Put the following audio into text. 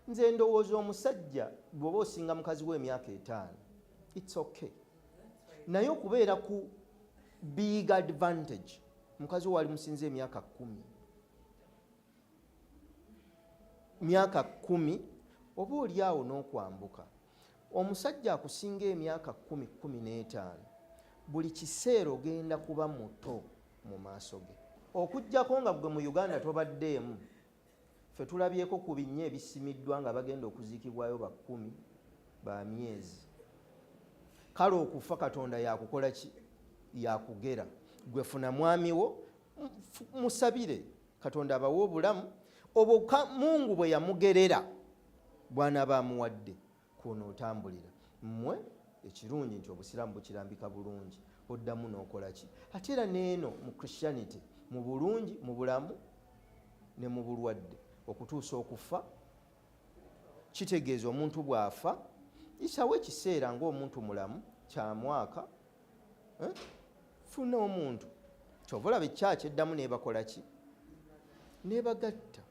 nze ndowooza omusajja bw'oba osinga mukazi w'emyaka 5 it's okay, naye okubeera ku big advantage mukazi wali musinze emyaka 10 oba oli awo n'okwambuka, omusajja akusinga emyaka 10-15 buli kiseera ogenda kuba muto mu maaso ge, okuggyako nga gwe mu Uganda tobaddeemu. Ffe tulabyeko ku binnya ebisimiddwa nga bagenda okuziikibwayo ba 10 ba myezi. Kale okufa Katonda yakukola ki? Yakugera. Gwe funa mwami wo musabire Katonda abawe obulamu obwo Mungu bwe yamugerera bwana bamuwadde kuno otambulira. Mmwe ekirungi nti obusiramu bukirambika bulungi, oddamu n'okola ki? Ate era neeno mu Christianity mu bulungi mu bulamu ne mu bulwadde okutuusa okufa, kitegeeza omuntu bw'afa isawo ekiseera ng'omuntu mulamu kya mwaka funa omuntu kyova olaba ekyaki eddamu nebakola ki? Nebagatta.